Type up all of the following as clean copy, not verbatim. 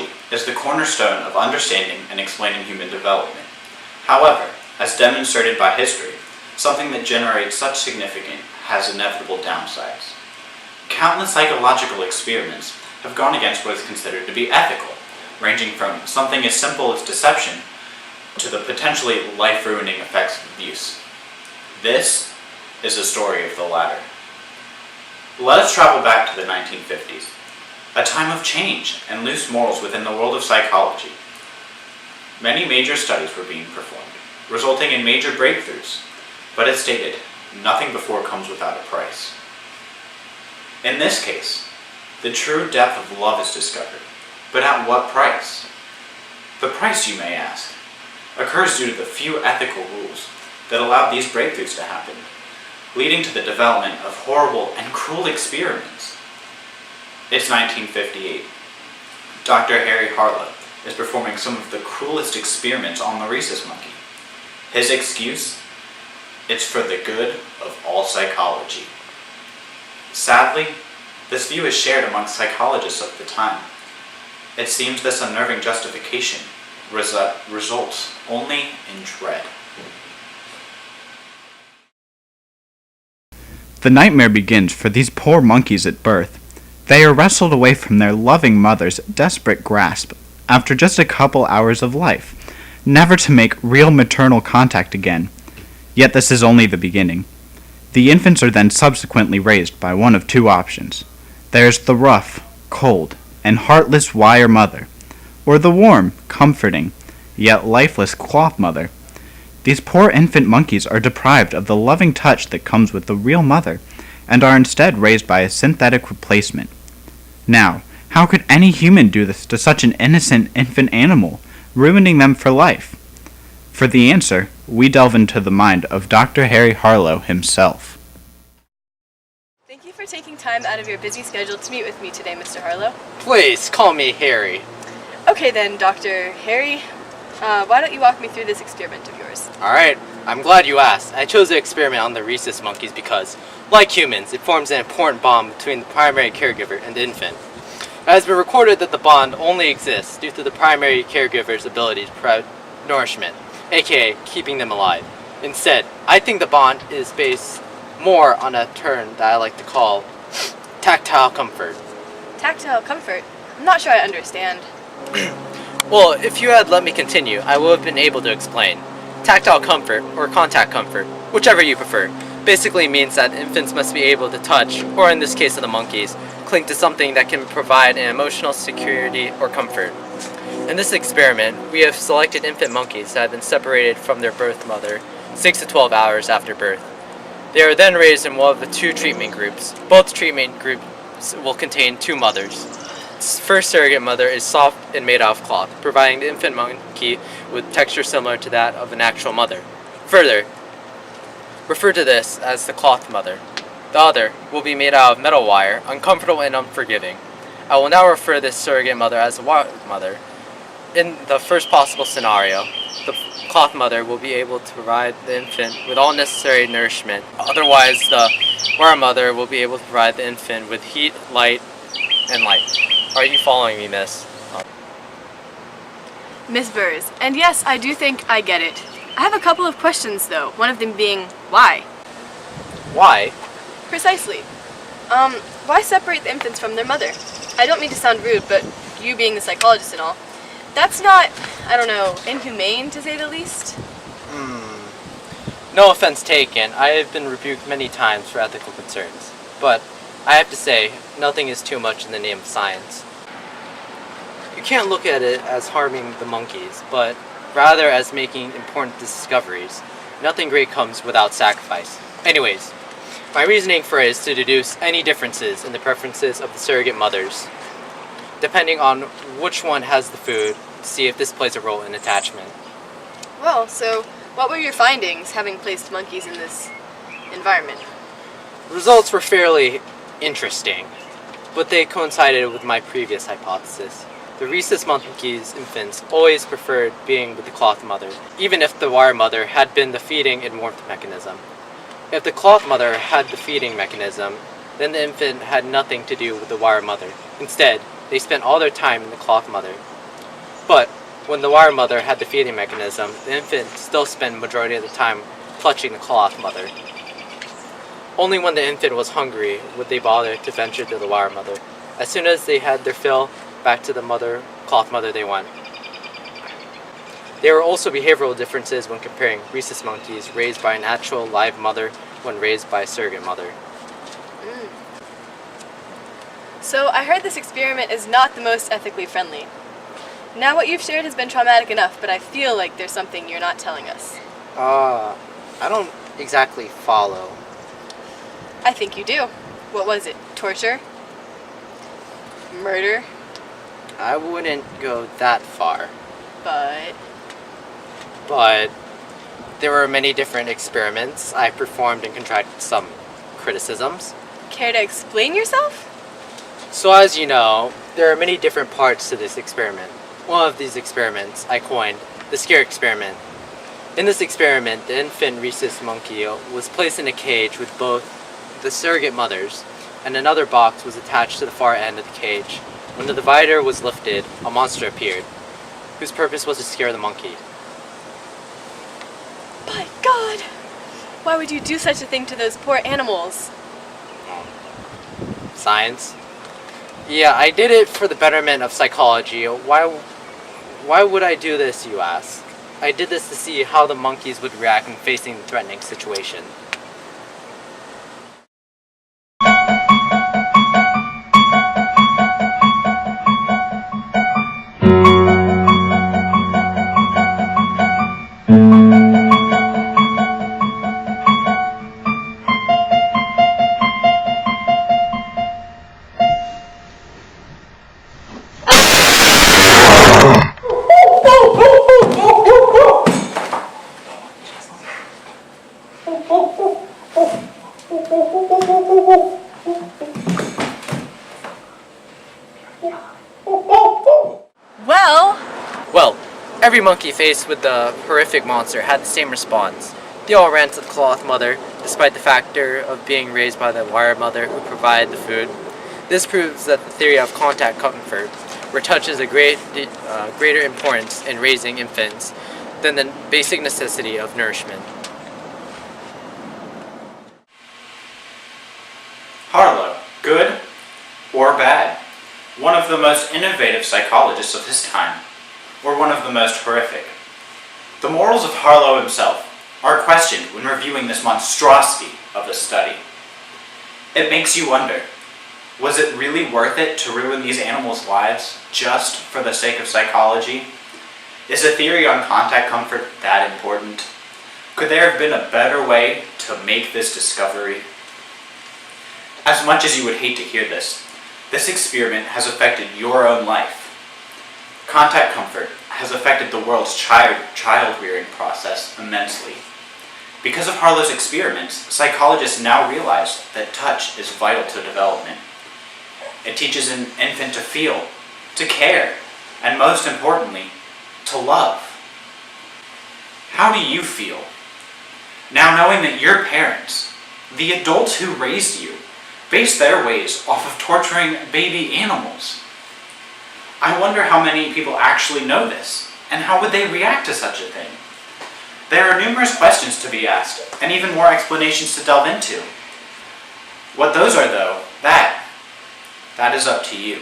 psychology is the cornerstone of understanding and explaining human development. However, as demonstrated by history, something that generates such significance has inevitable downsides. Countless psychological experiments have gone against what is considered to be ethical, ranging from something as simple as deception to the potentially life-ruining effects of abuse. This is the story of the latter. Let us travel back to the 1950s, a time of change and loose morals within the world of psychology. Many major studies were being performed, resulting in major breakthroughs, but as stated, nothing before comes without a price. In this case, the true depth of love is discovered, but at what price? The price, you may ask, occurs due to the few ethical rules that allowed these breakthroughs to happen, leading to the development of horrible and cruel experiments. It's 1958. Dr. Harry Harlow is performing some of the cruelest experiments on the rhesus monkey. His excuse? It's for the good of all psychology. Sadly, this view is shared amongst psychologists of the time. It seems this unnerving justification results only in dread. The nightmare begins for these poor monkeys at birth. They are wrestled away from their loving mother's desperate grasp after just a couple hours of life, never to make real maternal contact again. Yet this is only the beginning. The infants are then subsequently raised by one of two options. There's the rough, cold, and heartless wire mother, or the warm, comforting, yet lifeless cloth mother. These poor infant monkeys are deprived of the loving touch that comes with the real mother, and are instead raised by a synthetic replacement. Now, how could any human do this to such an innocent infant animal, ruining them for life? For the answer, we delve into the mind of Dr. Harry Harlow himself. Thank you for taking time out of your busy schedule to meet with me today, Mr. Harlow. Please, call me Harry. Okay then, Dr. Harry, why don't you walk me through this experiment of yours? Alright, I'm glad you asked. I chose to experiment on the rhesus monkeys because, like humans, it forms an important bond between the primary caregiver and the infant. It has been recorded that the bond only exists due to the primary caregiver's ability to provide nourishment, aka keeping them alive. Instead, I think the bond is based more on a term that I like to call tactile comfort. Tactile comfort? I'm not sure I understand. Well, if you had let me continue, I would have been able to explain. Tactile comfort, or contact comfort, whichever you prefer, basically means that infants must be able to touch, or in this case of the monkeys, cling to something that can provide an emotional security or comfort. In this experiment, we have selected infant monkeys that have been separated from their birth mother 6 to 12 hours after birth. They are then raised in one of the two treatment groups. Both treatment groups will contain two mothers. The first surrogate mother is soft and made out of cloth, providing the infant monkey with texture similar to that of an actual mother. Further, refer to this as the cloth mother. The other will be made out of metal wire, uncomfortable and unforgiving. I will now refer to this surrogate mother as the wire mother. In the first possible scenario, the cloth mother will be able to provide the infant with all necessary nourishment. Otherwise, the wire mother will be able to provide the infant with heat, light, and light. Are you following me, miss? Miss Burrs, and yes, I do think I get it. I have a couple of questions though, one of them being, why? Why? Precisely. Why separate the infants from their mother? I don't mean to sound rude, but you being the psychologist and all, that's not, I don't know, inhumane to say the least? No offense taken, I have been rebuked many times for ethical concerns, but I have to say, nothing is too much in the name of science. You can't look at it as harming the monkeys, but rather as making important discoveries. Nothing great comes without sacrifice. Anyways, my reasoning for it is to deduce any differences in the preferences of the surrogate mothers, depending on which one has the food, to see if this plays a role in attachment. Well, so what were your findings having placed monkeys in this environment? The results were fairly interesting, but they coincided with my previous hypothesis. The rhesus monkey's infants always preferred being with the cloth mother, even if the wire mother had been the feeding and warmth mechanism. If the cloth mother had the feeding mechanism, then the infant had nothing to do with the wire mother. Instead, they spent all their time in the cloth mother, But when the wire mother had the feeding mechanism, the infant still spent majority of the time clutching the cloth mother. Only when the infant was hungry would they bother to venture to the wire mother. As soon as they had their fill, back to the cloth mother they went. There were also behavioral differences when comparing rhesus monkeys raised by an actual live mother when raised by a surrogate mother. So I heard this experiment is not the most ethically friendly. Now what you've shared has been traumatic enough, but I feel like there's something you're not telling us. I don't exactly follow. I think you do. What was it? Torture? Murder? I wouldn't go that far. But There were many different experiments I performed and contracted some criticisms. care to explain yourself? So as you know, there are many different parts to this experiment. One of these experiments I coined the scare experiment. In this experiment, the infant rhesus monkey was placed in a cage with both the surrogate mothers, and another box was attached to the far end of the cage. When the divider was lifted, a monster appeared, whose purpose was to scare the monkey. By God! Why would you do such a thing to those poor animals? Science? Yeah, I did it for the betterment of psychology. Why would I do this, you ask? I did this to see how the monkeys would react when facing the threatening situation. Well, every monkey faced with the horrific monster had the same response. They all ran to the cloth mother, despite the factor of being raised by the wire mother who provided the food. This proves that the theory of contact comfort, where touch is a greater importance in raising infants than the basic necessity of nourishment. Harlow, good or bad? One of the most innovative psychologists of his time, or one of the most horrific? The morals of Harlow himself are questioned when reviewing this monstrosity of a study. It makes you wonder, was it really worth it to ruin these animals' lives just for the sake of psychology? Is a theory on contact comfort that important? Could there have been a better way to make this discovery? As much as you would hate to hear this experiment has affected your own life. Contact comfort has affected the world's child-rearing process immensely. Because of Harlow's experiments, psychologists now realize that touch is vital to development. It teaches an infant to feel, to care, and most importantly, to love. How do you feel? Now knowing that your parents, the adults who raised you, base their ways off of torturing baby animals. I wonder how many people actually know this, and how would they react to such a thing? There are numerous questions to be asked, and even more explanations to delve into. What those are, though, that is up to you.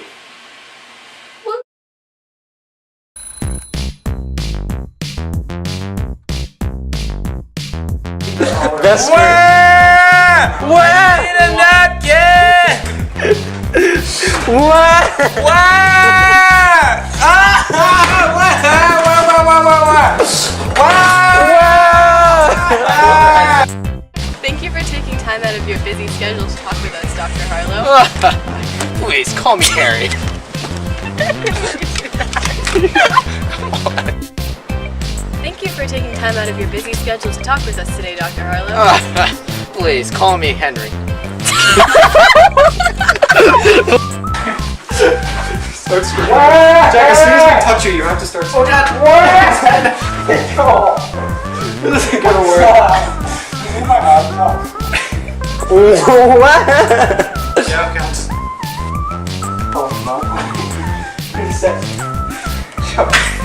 Best What? Need a napkin! What? Thank you for taking time out of your busy schedule to talk with us, Dr. Harlow. Please, call me Harry. Thank you for taking time out of your busy schedule to talk with us today, Dr. Harlow. Please, call me Henry. Start screaming. Jack, as soon as we touch you, you have to start screaming. This isn't gonna work. Yeah, counts. Oh no. 6.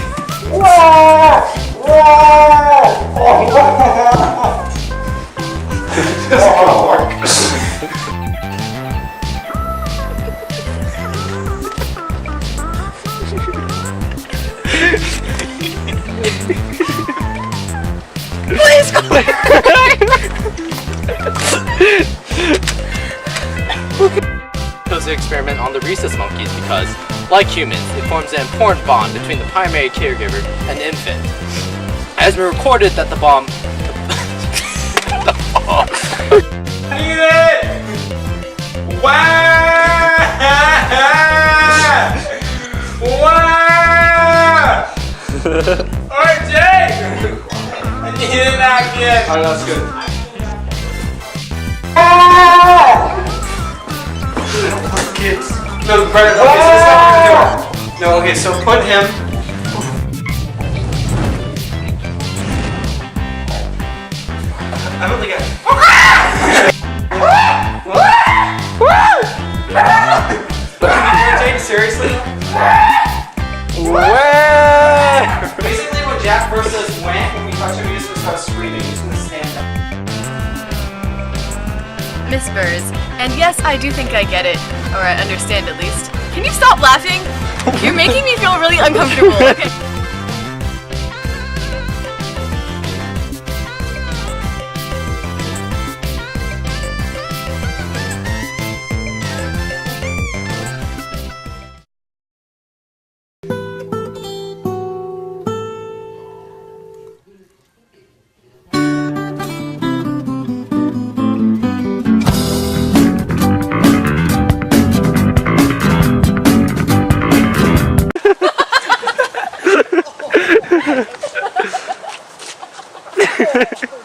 Please quit! Chose to experiment on the rhesus monkeys because, like humans, it forms an important bond between the primary caregiver and the infant. As we recorded that the bomb... I need it! Wow! Wow! Alright, Jake! I need it again! Alright, that's good. Kids. No, Brandon, okay, so this is not what we're doing. No, okay, so put him. I don't think Jake, seriously? Basically when Jack first says wham, when we touch him, he's gonna start screaming. He's gonna stand up. Miss Burrs, and yes, I do think I get it, or I understand at least. Can you stop laughing? You're making me feel really uncomfortable, okay? Ha ha ha.